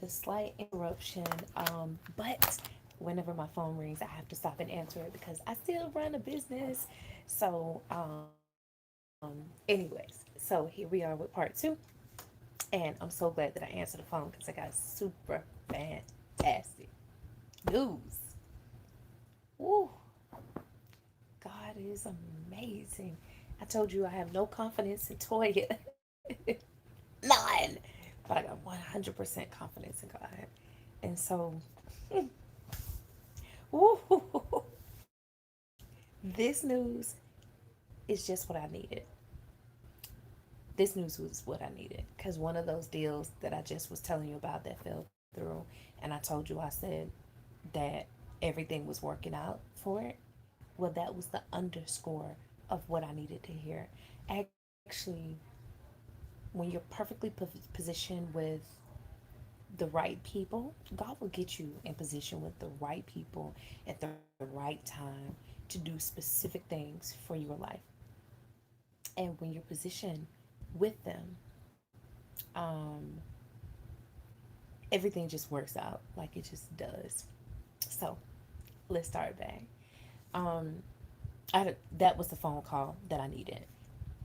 the slight interruption. But whenever my phone rings, I have to stop and answer it because I still run a business. So, anyways, so here we are with part two. And I'm so glad that I answered the phone because I got super fantastic news. Woo, God is amazing. I told you I have no confidence in Toya. None. But I got 100% confidence in God. And so, woo, this news is just what I needed. This news was what I needed. Because one of those deals that I just was telling you about that fell through, and I told you, I said that everything was working out for it. Well, that was the underscore of what I needed to hear. Actually, when you're perfectly positioned with the right people, God will get you in position with the right people at the right time to do specific things for your life. And when you're positioned with them, um, everything just works out like it just does. So let's start back. Um, that was the phone call that I needed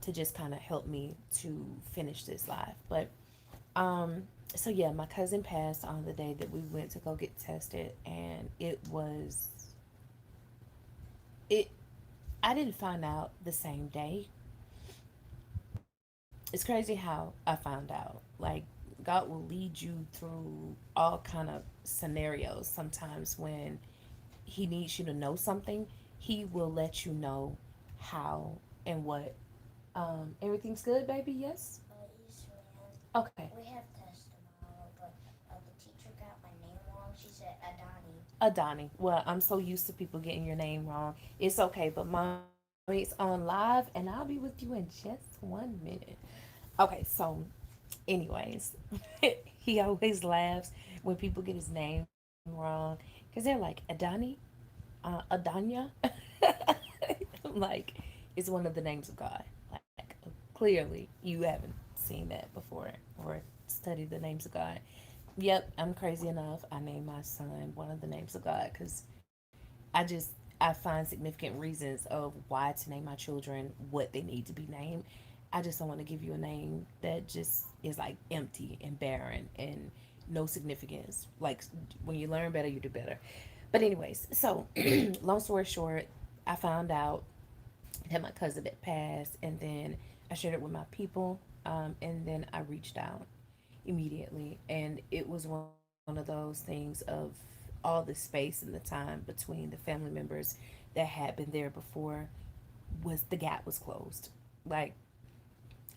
to just kind of help me to finish this live. But so yeah, my cousin passed on the day that we went to go get tested, and it. I didn't find out the same day. It's crazy how I found out. Like, God will lead you through all kind of scenarios. Sometimes when He needs you to know something, He will let you know how and what. Everything's good, baby. Yes. Yes, ma'am. Okay. We have tests tomorrow, but the teacher got my name wrong. She said Adani. Adani. Well, I'm so used to people getting your name wrong. It's okay, but mommy's on live, and I'll be with you in just 1 minute. Okay, so, anyways, he always laughs when people get his name wrong because they're like, Adani, Adanya. I'm like, it's one of the names of God. Like, clearly, you haven't seen that before or studied the names of God. Yep, I'm crazy enough. I named my son one of the names of God because I find significant reasons of why to name my children what they need to be named. I just don't want to give you a name that just is like empty and barren and no significance. Like, when you learn better, you do better. But anyways, so long story short, I found out that my cousin had passed, and then I shared it with my people, and then I reached out immediately, and it was one of those things of all the space and the time between the family members that had been there before was the gap was closed. Like,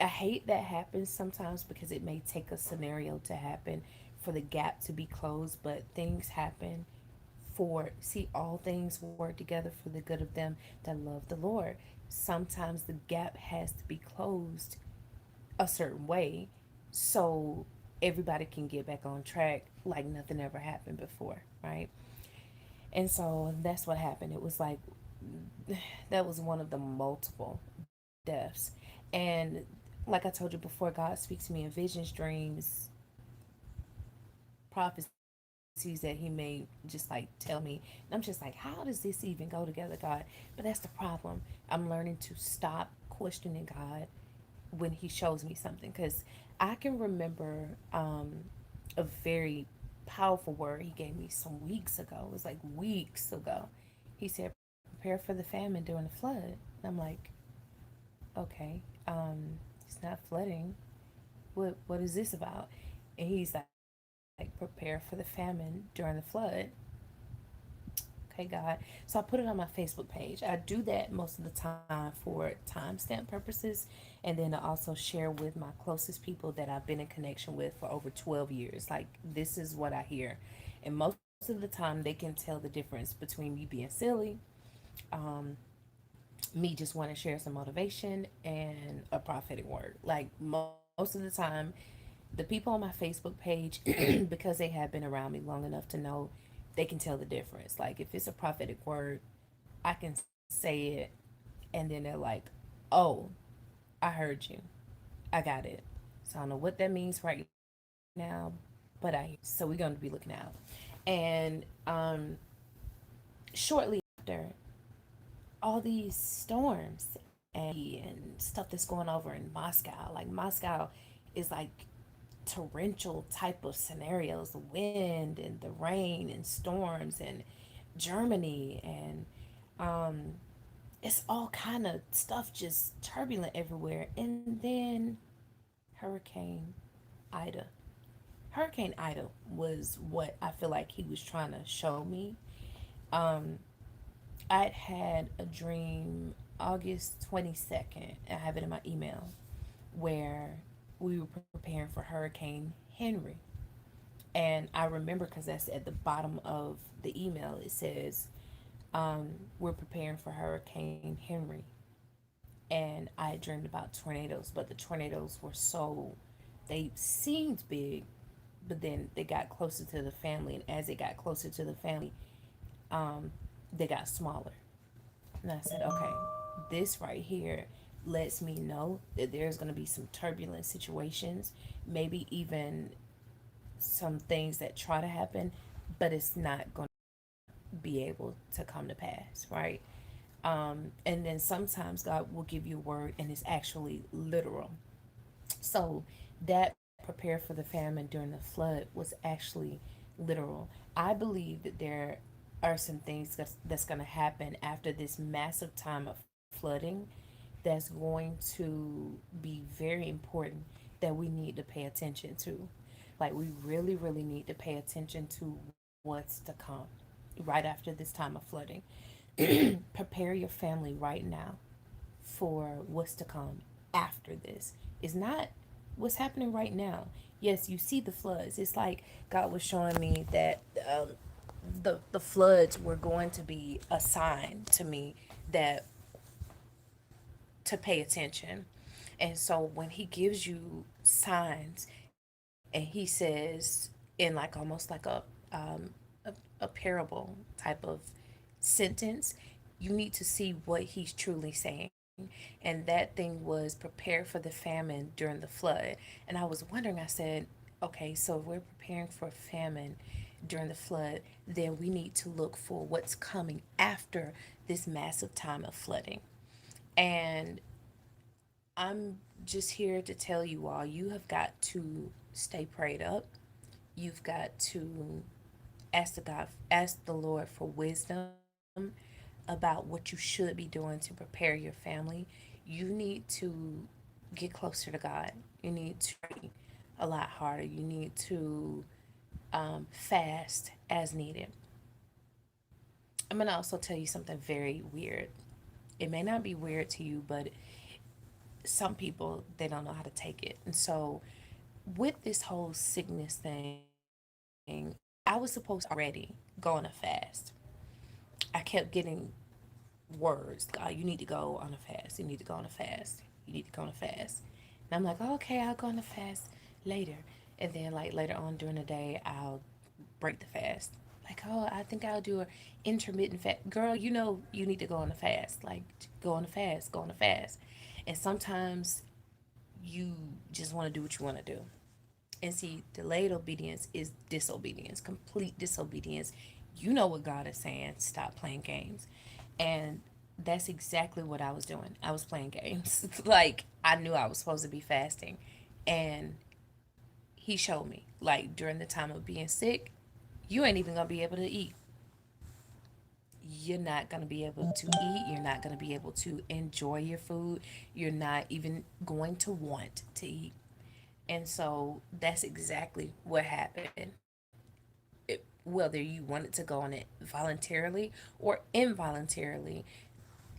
I hate that happens sometimes because it may take a scenario to happen for the gap to be closed, but things happen for see all things work together for the good of them that love the Lord. Sometimes the gap has to be closed a certain way so everybody can get back on track like nothing ever happened before, right? And so that's what happened. It was like that was one of the multiple deaths. And like I told you before, God speaks to me in visions, dreams, prophecies that he may just like tell me. And I'm just like, how does this even go together, God? But that's the problem. I'm learning to stop questioning God when he shows me something, because I can remember a very powerful word he gave me some weeks ago. It was like weeks ago. He said, prepare for the famine during the flood. And I'm like, okay, it's not flooding. What is this about? And he's like, prepare for the famine during the flood. Okay, God. So I put it on my Facebook page. I do that most of the time for timestamp purposes. And then I also share with my closest people that I've been in connection with for over 12 years. Like, this is what I hear. And most of the time, they can tell the difference between me being silly, um, me just want to share some motivation, and a prophetic word. Like, most of the time, the people on my Facebook page, because they have been around me long enough to know, they can tell the difference. Like, if it's a prophetic word, I can say it, and then they're like, oh, I heard you. I got it. So I don't know what that means right now, but I got it. So we're going to be looking out. And shortly after, all these storms and stuff that's going over in Moscow. Like Moscow is like torrential type of scenarios, the wind and the rain and storms, and Germany, and it's all kind of stuff just turbulent everywhere. And then Hurricane Ida. Hurricane Ida was what I feel like he was trying to show me. Um, I'd had a dream August 22nd. I have it in my email where we were preparing for Hurricane Henry. And I remember because that's at the bottom of the email. It says, we're preparing for Hurricane Henry. And I dreamed about tornadoes, but the tornadoes were so, they seemed big, but then they got closer to the family. And as they got closer to the family, um, they got smaller. And I said, okay, this right here lets me know that there's going to be some turbulent situations, maybe even some things that try to happen, but it's not going to be able to come to pass, right? And then sometimes God will give you a word and it's actually literal. So that prepare for the famine during the flood was actually literal. I believe that there are some things that's going to happen after this massive time of flooding that's going to be very important that we need to pay attention to. Like, we really, really need to pay attention to what's to come right after this time of flooding. Prepare your family right now for what's to come after this. It's not what's happening right now. Yes, you see the floods. It's like God was showing me that the floods were going to be a sign to me that to pay attention. And so when he gives you signs and he says in like almost like a parable type of sentence, you need to see what he's truly saying. And that thing was prepare for the famine during the flood. And I was wondering, I said, okay, so if we're preparing for famine during the flood, then we need to look for what's coming after this massive time of flooding. And I'm just here to tell you all, you have got to stay prayed up. You've got to ask the Lord for wisdom about what you should be doing to prepare your family. You need to get closer to God. You need to pray a lot harder. You need to fast as needed. I'm going to also tell you something very weird. It may not be weird to you, but some people, they don't know how to take it. And so, with this whole sickness thing, I was supposed to already go on a fast. I kept getting words, God, you need to go on a fast. You need to go on a fast. You need to go on a fast. And I'm like, oh, okay, I'll go on a fast later. And then, like, later on during the day, I'll break the fast. Like, oh, I think I'll do a intermittent fast. Girl, you know you need to go on a fast. Like, go on a fast, go on a fast. And sometimes you just want to do what you want to do. And see, delayed obedience is disobedience, complete disobedience. You know what God is saying. Stop playing games. And that's exactly what I was doing. I was playing games. Like, I knew I was supposed to be fasting. And he showed me, like, during the time of being sick, you ain't even going to be able to eat. You're not going to be able to eat. You're not going to be able to enjoy your food. You're not even going to want to eat. And so that's exactly what happened. Whether you wanted to go on it voluntarily or involuntarily,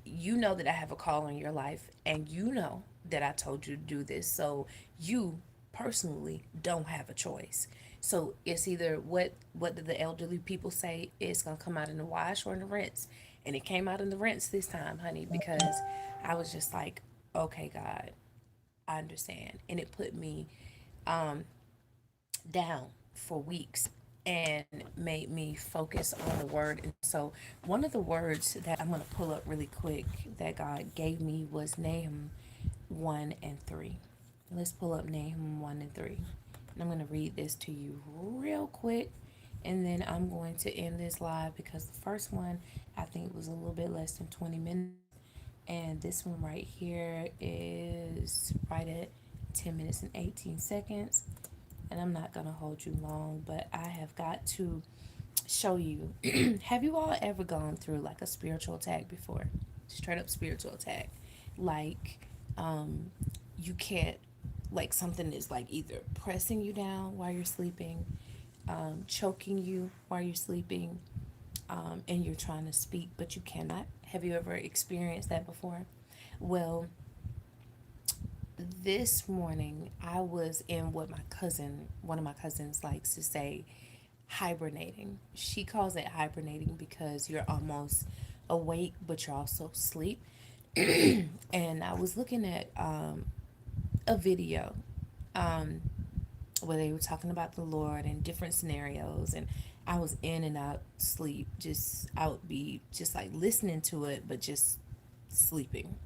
you know that I have a call on your life, and you know that I told you to do this. So you personally don't have a choice. So it's either what did the elderly people say, it's gonna come out in the wash or in the rinse. And it came out in the rinse this time, honey, because I was just like, okay, God, I understand. And it put me down for weeks and made me focus on the word. And so one of the words that I'm going to pull up really quick that God gave me was Nahum 1 and 3. Let's pull up Nahum 1 and 3. And I'm going to read this to you real quick. And then I'm going to end this live because the first one, I think, was a little bit less than 20 minutes. And this one right here is right at 10 minutes and 18 seconds. And I'm not going to hold you long, but I have got to show you. Have you all ever gone through like a spiritual attack before? Straight up spiritual attack. Like, um, you can't, like, something is like either pressing you down while you're sleeping, choking you while you're sleeping, and you're trying to speak, but you cannot. Have you ever experienced that before? Well, this morning I was in what one of my cousins likes to say, hibernating. She calls it hibernating because you're almost awake, but you're also asleep. And I was looking at a video um, where they were talking about the Lord and different scenarios, and I was in and out sleep. Just I would be just like listening to it, but just sleeping.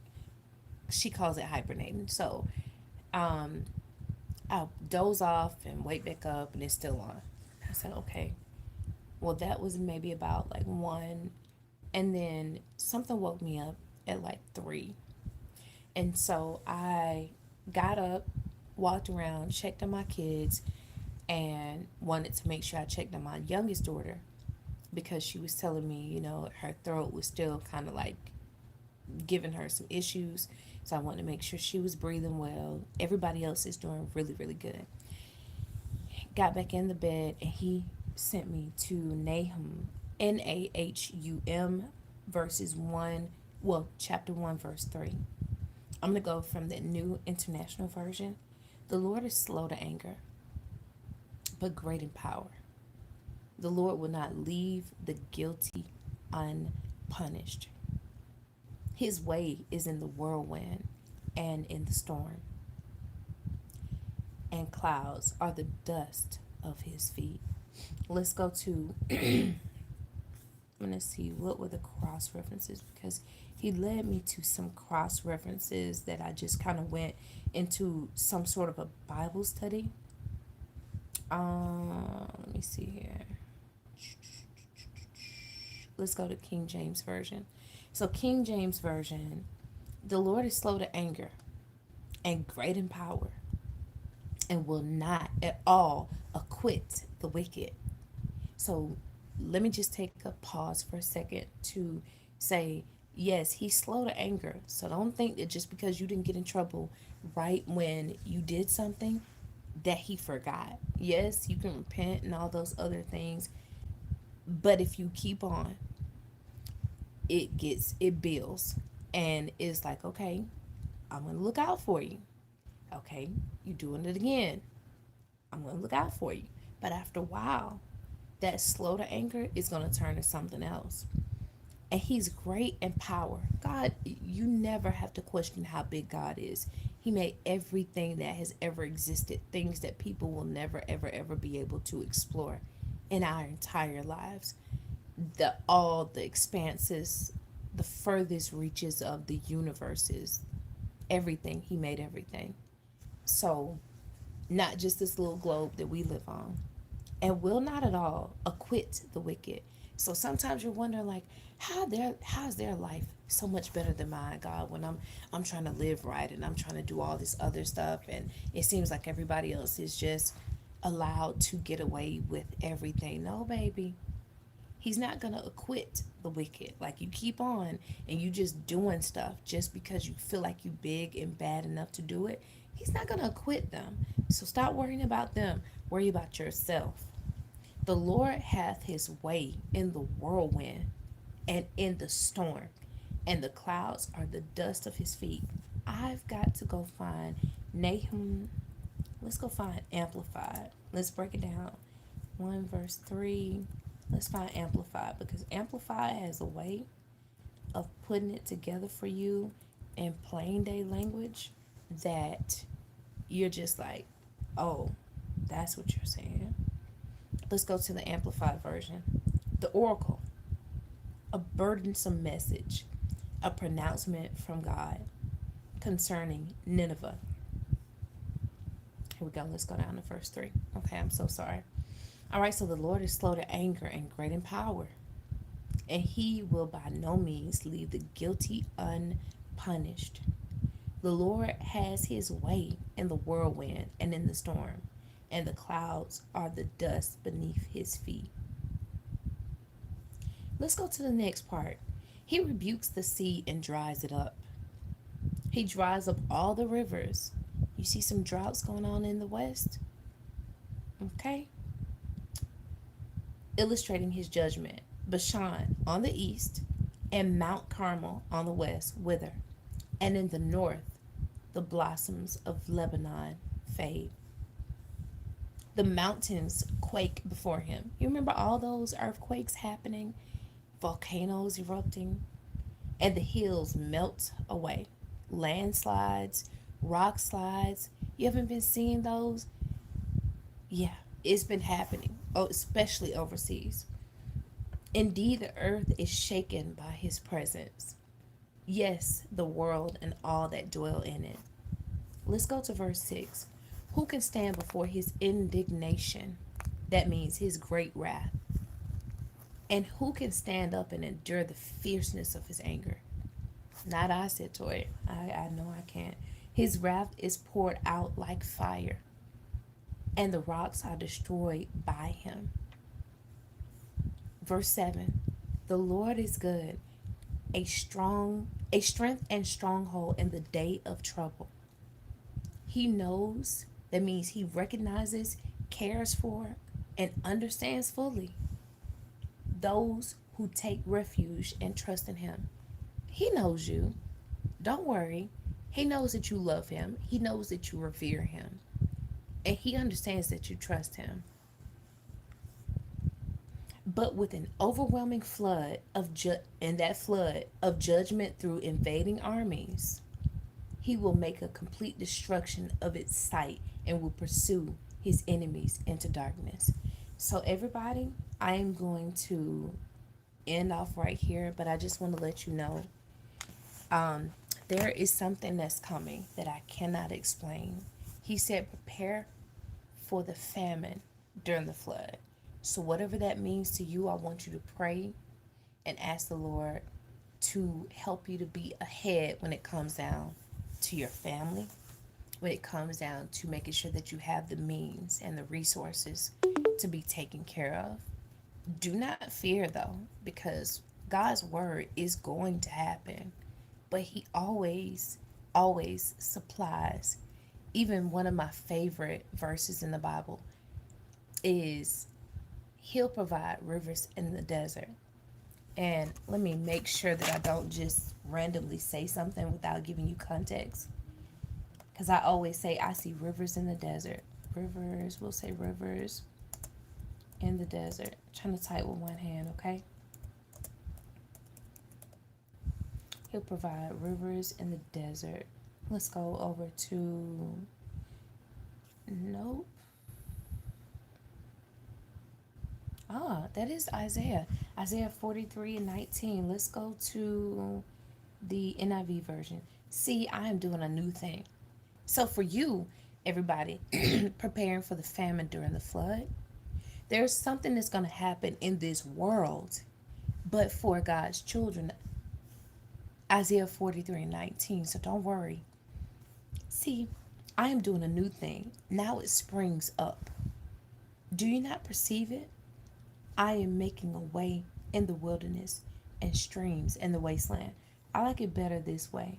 She calls it hibernating. So um, I'll doze off and wake back up, and it's still on. I said, okay. Well, that was maybe about like one, and then something woke me up at like three, and so I got up, walked around, checked on my kids, and wanted to make sure I checked on my youngest daughter because she was telling me, her throat was still kind of like giving her some issues. So I wanted to make sure she was breathing well. Everybody else is doing really, really good. Got back in the bed, and he sent me to Nahum, Nahum, verses 1, well, chapter 1, verse 3. I'm going to go from the New International Version. The Lord is slow to anger, but great in power. The Lord will not leave the guilty unpunished. His way is in the whirlwind and in the storm, and clouds are the dust of his feet. Let's go to, I'm going to see what were the cross references, because he led me to some cross references that I just kind of went into some sort of a Bible study. Let me see here. Let's go to King James Version. So King James Version, the Lord is slow to anger and great in power, and will not at all acquit the wicked. So let me just take a pause for a second to say, yes, he's slow to anger. So don't think that just because you didn't get in trouble right when you did something, that he forgot. Yes, you can repent and all those other things, but if you keep on, it builds, and it's like, okay, I'm gonna look out for you. Okay, you doing it again, I'm gonna look out for you. But after a while, that slow to anger is gonna turn to something else. And he's great in power. God, you never have to question how big God is. He made everything that has ever existed, things that people will never, ever, ever be able to explore in our entire lives. All the expanses, the furthest reaches of the universes, everything. He made everything. So, not just this little globe that we live on, and will not at all acquit the wicked. So sometimes you're wondering, like, how's their life so much better than mine, God, when I'm trying to live right and I'm trying to do all this other stuff, and it seems like everybody else is just allowed to get away with everything. No, baby. He's not going to acquit the wicked. Like, you keep on and you just doing stuff just because you feel like you big and bad enough to do it. He's not going to acquit them. So stop worrying about them. Worry about yourself. The Lord hath his way in the whirlwind and in the storm, and the clouds are the dust of his feet. I've got to go find Nahum. Let's go find Amplified. Let's break it down. 1 verse 3. Let's find Amplified, because Amplified has a way of putting it together for you in plain day language that you're just like, oh, that's what you're saying. Let's go to the Amplified version. The oracle, a burdensome message, a pronouncement from God concerning Nineveh. Here we go. Let's go down to verse 3. Okay, I'm so sorry. All right, so the Lord is slow to anger and great in power, and he will by no means leave the guilty unpunished. The Lord has his way in the whirlwind and in the storm, and the clouds are the dust beneath his feet. Let's go to the next part. He rebukes the sea and dries it up. He dries up all the rivers. You see some droughts going on in the west? Okay. Illustrating his judgment. Bashan on the east and Mount Carmel on the west wither, and in the north the blossoms of Lebanon fade. The mountains quake before him. You remember all those earthquakes happening, volcanoes erupting, and the hills melt away. Landslides, rock slides. You haven't been seeing those? Yeah, it's been happening, oh, especially overseas. Indeed, the earth is shaken by his presence. Yes, the world and all that dwell in it. Let's go to verse 6. Who can stand before his indignation? That means his great wrath. And who can stand up and endure the fierceness of his anger? Not I, said Toy. I know I can't. His wrath is poured out like fire, and the rocks are destroyed by him. Verse 7. The Lord is good, a strength and stronghold in the day of trouble. He knows, that means he recognizes, cares for, and understands fully those who take refuge and trust in him. He knows you. Don't worry. He knows that you love him. He knows that you revere him. And he understands that you trust him. But with an overwhelming flood of and that flood of judgment through invading armies, he will make a complete destruction of its sight and will pursue his enemies into darkness. So everybody, I am going to end off right here, but I just want to let you know, um, there is something that's coming that I cannot explain. He said, prepare for the famine during the flood. So whatever that means to you, I want you to pray and ask the Lord to help you to be ahead when it comes down to your family, when it comes down to making sure that you have the means and the resources to be taken care of. Do not fear though, because God's word is going to happen, but he always supplies. Even one of my favorite verses in the Bible is he'll provide rivers in the desert. And let me make sure that I don't just randomly say something without giving you context. Because I always say, I see rivers in the desert. Rivers, we'll say rivers in the desert. I'm trying to type with one hand, okay? He'll provide rivers in the desert. Let's go over to, nope. Ah, that is Isaiah. Isaiah 43:19. Let's go to the NIV version. See, I am doing a new thing. So for you, everybody, preparing for the famine during the flood, there's something that's going to happen in this world, but for God's children. Isaiah 43:19. So don't worry. See, I am doing a new thing. Now it springs up. Do you not perceive it? I am making a way in the wilderness and streams in the wasteland. I like it better this way.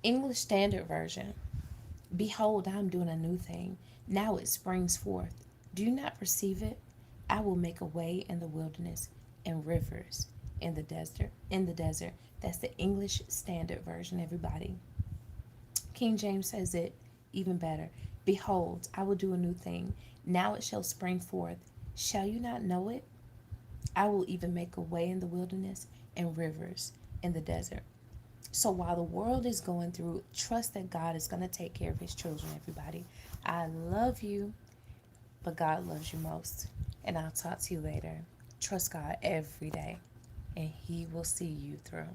English Standard Version. Behold, I am doing a new thing. Now it springs forth. Do you not perceive it? I will make a way in the wilderness and rivers in the desert. In the desert. That's the English Standard Version, everybody. King James says it even better. Behold, I will do a new thing. Now it shall spring forth. Shall you not know it? I will even make a way in the wilderness and rivers in the desert. So while the world is going through, trust that God is going to take care of his children, everybody. I love you, but God loves you most. And I'll talk to you later. Trust God every day, and he will see you through.